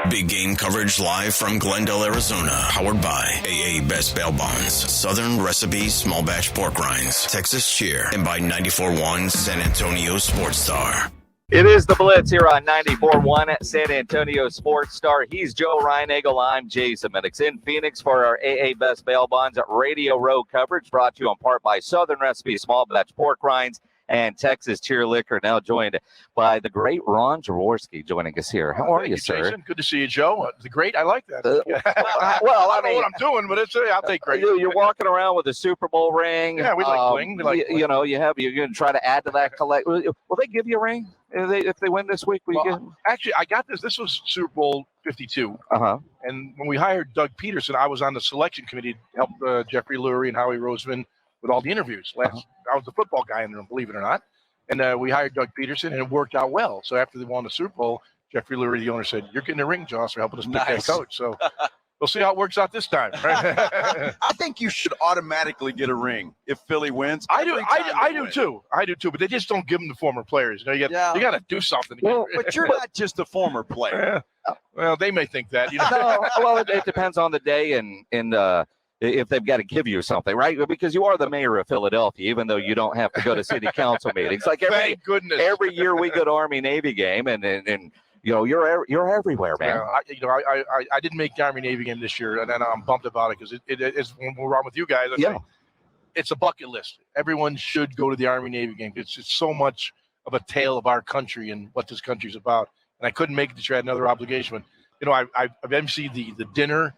Big game coverage live from Glendale, Arizona. Powered by AA Best Bail Bonds, Southern Recipe Small Batch Pork Rinds, Texas Cheer, and by 94.1 San Antonio Sports Star. It is the Blitz here on 94.1 San Antonio Sports Star. He's Joe Reinagel. I'm Jason Minix in Phoenix for our AA Best Bail Bonds Radio Row coverage, brought to you in part by Southern Recipe Small Batch Pork Rinds and Texas Cheer Liquor, now joined by the great Ron Jaworski joining us here. How are you, sir? Jason? Good to see you, Joe. The great, I like that. Well, I don't know what I'm doing, but I'll take great. You're walking around with a Super Bowl ring. Yeah, we like bling. We like bling. You know, you're going to try to add to that collect. Will they give you a ring if they win this week? Actually, I got this. This was Super Bowl 52. And when we hired Doug Peterson, I was on the selection committee to help Jeffrey Lurie and Howie Roseman with all the interviews. I was the football guy in there, believe it or not. And we hired Doug Peterson, and it worked out well. So after they won the Super Bowl, Jeffrey Lurie, the owner, said, "You're getting a ring, Joss, for helping us pick that coach." So we'll see how it works out this time. Right? I think you should automatically get a ring if Philly wins. I do too. But they just don't give them to former players. You got to do something. Well, but you're not just a former player. Well, they may think that. No, well, it depends on the day and if they've got to give you something, right? Because you are the mayor of Philadelphia, even though you don't have to go to city council meetings. Like every year we go to Army-Navy game, and you know you're everywhere, man. I didn't make the Army-Navy game this year, and I'm bummed about it because it's when we're on with you guys. It's a bucket list. Everyone should go to the Army-Navy game. It's so much of a tale of our country and what this country's about. And I couldn't make it this year. I had another obligation. But, I've emceed the dinner,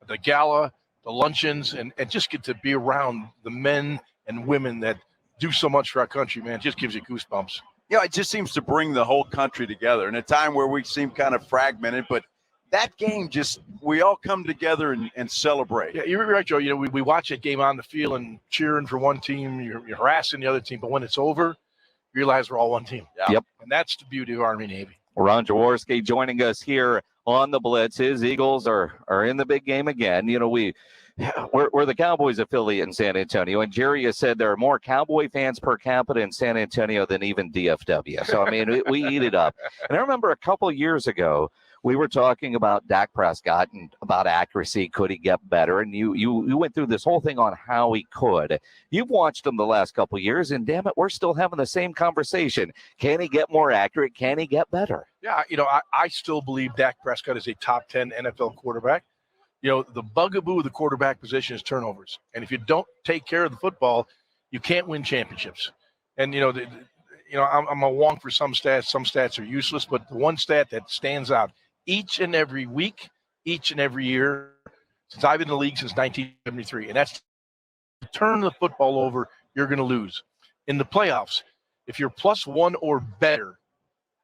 the gala, the luncheons, and just get to be around the men and women that do so much for our country, man. It just gives you goosebumps. It just seems to bring the whole country together in a time where we seem kind of fragmented, but that game we all come together and celebrate. Yeah, you're right, Joe. We watch that game on the field and cheering for one team, you're harassing the other team, but when it's over, you realize we're all one team. Yeah. Yep. And that's the beauty of Army-Navy. Ron Jaworski joining us here on the Blitz. His Eagles are in the big game again. We're the Cowboys affiliate in San Antonio, and Jerry has said there are more Cowboy fans per capita in San Antonio than even DFW. So, I mean, we eat it up. And I remember a couple years ago, we were talking about Dak Prescott and about accuracy. Could he get better? And you went through this whole thing on how he could. You've watched him the last couple of years, and damn it, we're still having the same conversation. Can he get more accurate? Can he get better? Yeah, I still believe Dak Prescott is a top 10 NFL quarterback. The bugaboo of the quarterback position is turnovers. And if you don't take care of the football, you can't win championships. And, I'm a wonk for some stats. Some stats are useless, but the one stat that stands out each and every week, each and every year, since I've been in the league since 1973, and that's turn the football over, you're going to lose. In the playoffs, if you're +1 or better,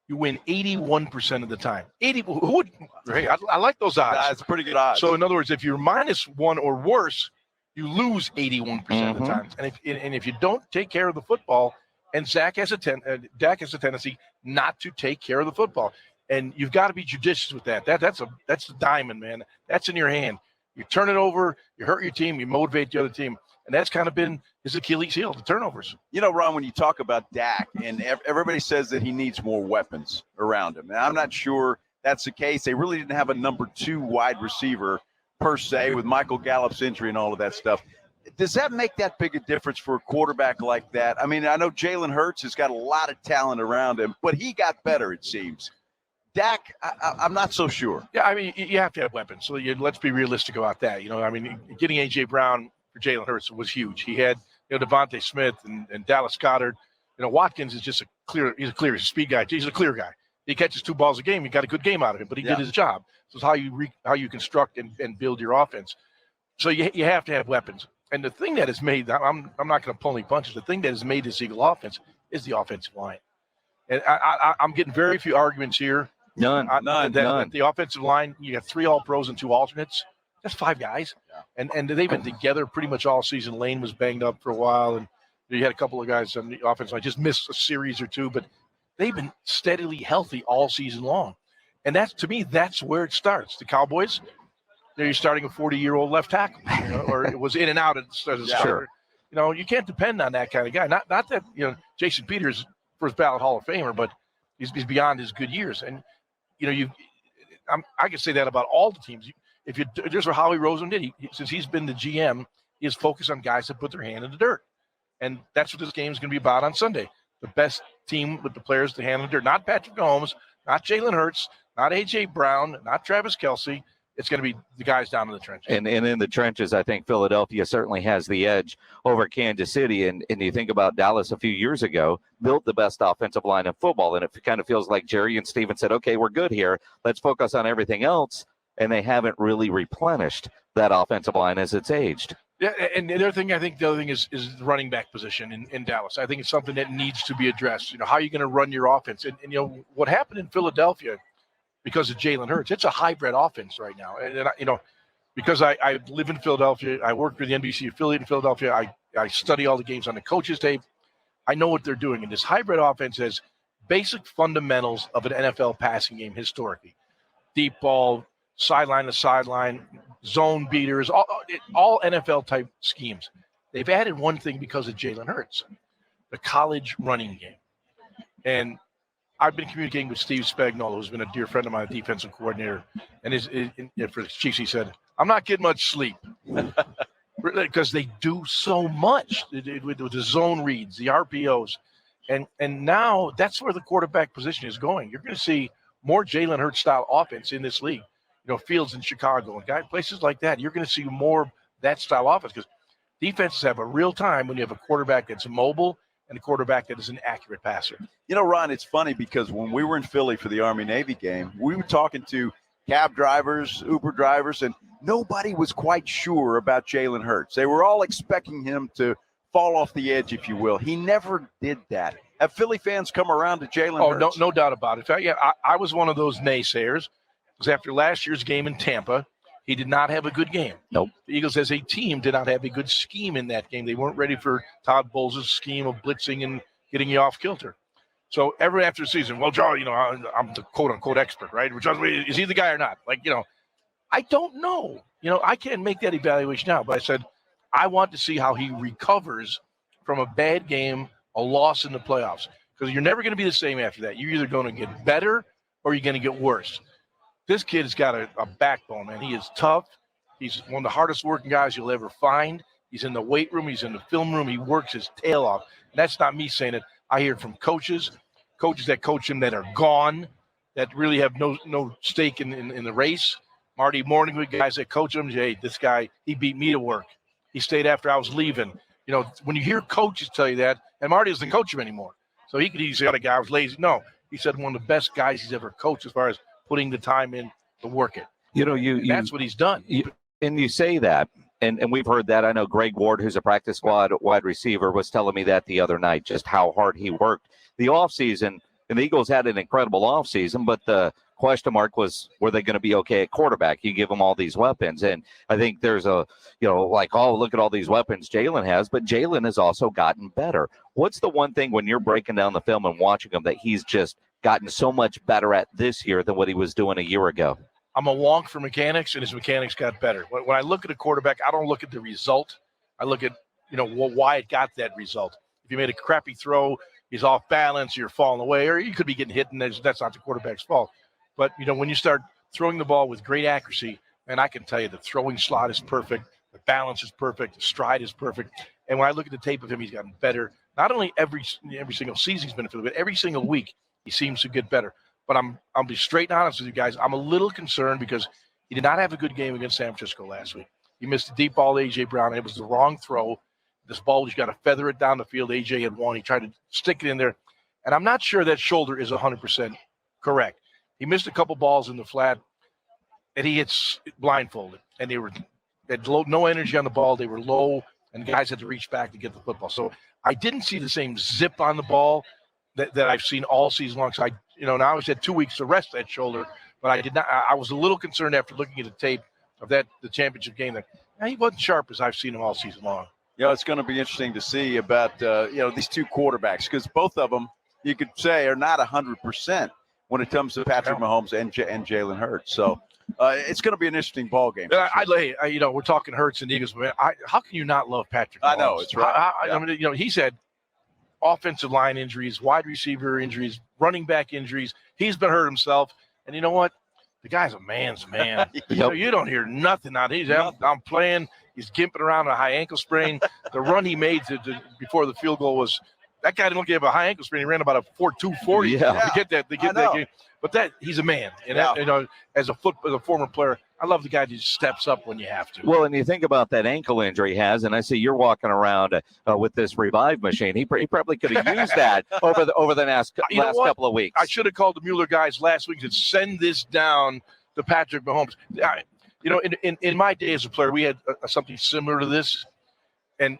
you win 81% of the time. 80. Who would? Right? I like those odds. That's pretty good odds. So in other words, if you're -1 or worse, you lose 81% of the time. And if you don't take care of the football, and Dak has a tendency not to take care of the football, and you've got to be judicious with that. That's a diamond, man. That's in your hand. You turn it over, you hurt your team, you motivate the other team. And that's kind of been his Achilles heel, the turnovers. Ron, when you talk about Dak, and everybody says that he needs more weapons around him. And I'm not sure that's the case. They really didn't have a number 2 wide receiver per se with Michael Gallup's injury and all of that stuff. Does that make that big a difference for a quarterback like that? I mean, I know Jalen Hurts has got a lot of talent around him, but he got better, it seems. Dak, I'm not so sure. Yeah, I mean, you have to have weapons. So let's be realistic about that. Getting A.J. Brown for Jalen Hurts was huge. He had Devontae Smith and Dallas Goedert. Watkins is just he's a clear speed guy. He's a clear guy. He catches 2 balls a game. You got a good game out of him, but he did his job. So it's how you construct and build your offense. So you have to have weapons. And the thing that has made, I'm not going to pull any punches. The thing that has made this Eagle offense is the offensive line. And I'm getting very few arguments here. None. The offensive line, you have 3 All-Pros and 2 alternates. That's 5 guys. Yeah. And they've been together pretty much all season. Lane was banged up for a while, and you had a couple of guys on the offensive line just missed a series or 2, but they've been steadily healthy all season long. And to me, that's where it starts. The Cowboys, you're starting a 40-year-old left tackle, or it was in and out as a starter. Sure. You can't depend on that kind of guy. Not that, Jason Peters, first ballot Hall of Famer, but he's beyond his good years. And, I can say that about all the teams. There's what Howie Roseman did. Since he's been the GM, he is focused on guys that put their hand in the dirt. And that's what this game is going to be about on Sunday. The best team with the players to handle the dirt. Not Patrick Mahomes, not Jalen Hurts, not A.J. Brown, not Travis Kelce. It's going to be the guys down in the trenches. And in the trenches, I think Philadelphia certainly has the edge over Kansas City. And you think about Dallas a few years ago, built the best offensive line in football. And it kind of feels like Jerry and Steven said, okay, we're good here. Let's focus on everything else. And they haven't really replenished that offensive line as it's aged. Yeah, and the other thing is the running back position in Dallas. I think it's something that needs to be addressed. How are you going to run your offense? And what happened in Philadelphia because of Jalen Hurts, it's a hybrid offense right now. And because I live in Philadelphia, I work for the NBC affiliate in Philadelphia. I study all the games on the coaches' tape. I know what they're doing. And this hybrid offense has basic fundamentals of an NFL passing game historically. Deep ball, sideline to sideline, zone beaters, all NFL type schemes. They've added one thing because of Jalen Hurts, the college running game. And I've been communicating with Steve Spagnuolo, who's been a dear friend of mine, a defensive coordinator. And for the Chiefs, he said, I'm not getting much sleep because they do so much with the zone reads, the RPOs. And now that's where the quarterback position is going. You're going to see more Jalen Hurts style offense in this league. Fields in Chicago and places like that. You're going to see more that style offense because defenses have a real time when you have a quarterback that's mobile and a quarterback that is an accurate passer. Ron, it's funny because when we were in Philly for the Army-Navy game, we were talking to cab drivers, Uber drivers, and nobody was quite sure about Jalen Hurts. They were all expecting him to fall off the edge, if you will. He never did that. Have Philly fans come around to Jalen Hurts? No doubt about it. In fact, I was one of those naysayers. After last year's game in Tampa, he did not have a good game. Nope. The Eagles as a team did not have a good scheme in that game. They weren't ready for Todd Bowles' scheme of blitzing and getting you off kilter. So every after the season, well, Joe, I'm the quote-unquote expert, right? Is he the guy or not? I don't know. I can't make that evaluation now. But I said I want to see how he recovers from a bad game, a loss in the playoffs. Because you're never going to be the same after that. You're either going to get better or you're going to get worse. This kid has got a backbone, man. He is tough. He's one of the hardest working guys you'll ever find. He's in the weight room. He's in the film room. He works his tail off. And that's not me saying it. I hear it from coaches that coach him that are gone, that really have no stake in the race. Marty Morningwood, guys that coach him, hey, this guy, he beat me to work. He stayed after I was leaving. When you hear coaches tell you that, and Marty doesn't coach him anymore. So he could easily say, the guy was lazy. No, he said one of the best guys he's ever coached as far as putting the time in to work it. That's what he's done. And you say that, and we've heard that. I know Greg Ward, who's a practice squad wide receiver, was telling me that the other night, just how hard he worked. The offseason, and the Eagles had an incredible offseason, but the question mark was, were they going to be okay at quarterback? You give them all these weapons. And I think there's look at all these weapons Jalen has, but Jalen has also gotten better. What's the one thing when you're breaking down the film and watching him that he's just gotten so much better at this year than what he was doing a year ago? I'm a wonk for mechanics, and his mechanics got better. When I look at a quarterback, I don't look at the result. I look at, why it got that result. If you made a crappy throw, he's off balance, you're falling away, or you could be getting hit, and that's not the quarterback's fault. But, when you start throwing the ball with great accuracy, and I can tell you the throwing slot is perfect, the balance is perfect, the stride is perfect. And when I look at the tape of him, he's gotten better. Not only every single season he's been in, but every single week he seems to get better. But I'll be straight and honest with you guys. I'm a little concerned because he did not have a good game against San Francisco last week. He missed a deep ball to A.J. Brown. It was the wrong throw. This ball, he's got to feather it down the field. A.J. had one. He tried to stick it in there. And I'm not sure that shoulder is 100% correct. He missed a couple balls in the flat, and he hits blindfolded. And they had no energy on the ball. They were low, and guys had to reach back to get the football. So I didn't see the same zip on the ball that I've seen all season long. So now he's had 2 weeks to rest that shoulder, but I did not. I was a little concerned after looking at the tape of the championship game that he wasn't sharp as I've seen him all season long. It's going to be interesting to see about these two quarterbacks because both of them you could say are not 100% when it comes to Patrick Mahomes and Jalen Hurts. So it's going to be an interesting ball game. We're talking Hurts and Eagles, but how can you not love Patrick Mahomes? I know it's right. I mean, he's had offensive line injuries, wide receiver injuries, running back injuries. He's been hurt himself. And you know what? the guy's a man's man. Yep. You don't hear nothing out. I'm playing. He's gimping around a high ankle sprain. The run he made before the field goal was that guy didn't give a high ankle sprain. He ran about a 4.240 to get that. To get that game. But he's a man, and as a former player, I love the guy who just steps up when you have to. Well, and you think about that ankle injury he has, and I see you're walking around with this Revive machine. He probably could have used that over the last couple of weeks. I should have called the Mueller guys last week to send this down to Patrick Mahomes. In my day as a player, we had something similar to this, and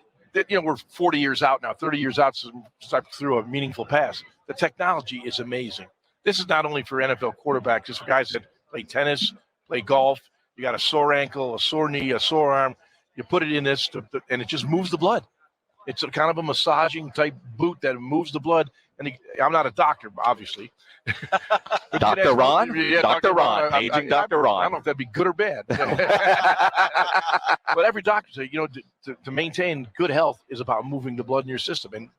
we're 40 years out now, 30 years out since I threw a meaningful pass. The technology is amazing. This is not only for NFL quarterbacks, it's for guys that play tennis, play golf. You got a sore ankle, a sore knee, a sore arm. You put it in this, and it just moves the blood. It's a kind of a massaging type boot that moves the blood. And I'm not a doctor, obviously. Dr. Ron? Yeah, Dr. Ron. Aging Dr. Ron. I don't know if that'd be good or bad. But every doctor says, to maintain good health is about moving the blood in your system. And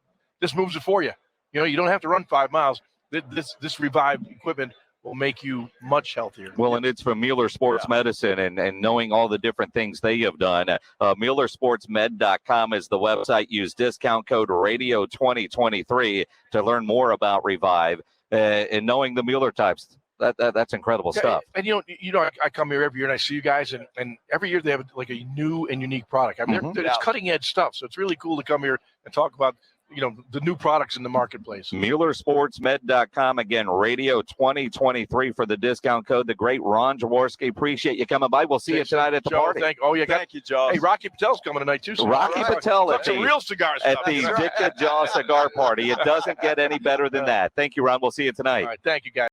this moves it for you. You don't have to run 5 miles. This Revive equipment will make you much healthier. Well, and it's from Mueller Sports Medicine, and knowing all the different things they have done. MuellerSportsMed.com is the website. Use discount code RADIO2023 to learn more about Revive and knowing the Mueller types. That's incredible stuff. And I come here every year and I see you guys, and every year they have like a new and unique product. I mean, it's cutting edge stuff, so it's really cool to come here and talk about the new products in the marketplace. MuellerSportsMed.com. Again, Radio 2023 for the discount code. The great Ron Jaworski. Appreciate you coming by. We'll see you tonight at the party. Thank you, Joe. Hey, Rocky Patel's coming tonight too. So Rocky Patel at the real cigar at the Dicka Jaw Cigar Party. It doesn't get any better than that. Thank you, Ron. We'll see you tonight. All right. Thank you, guys.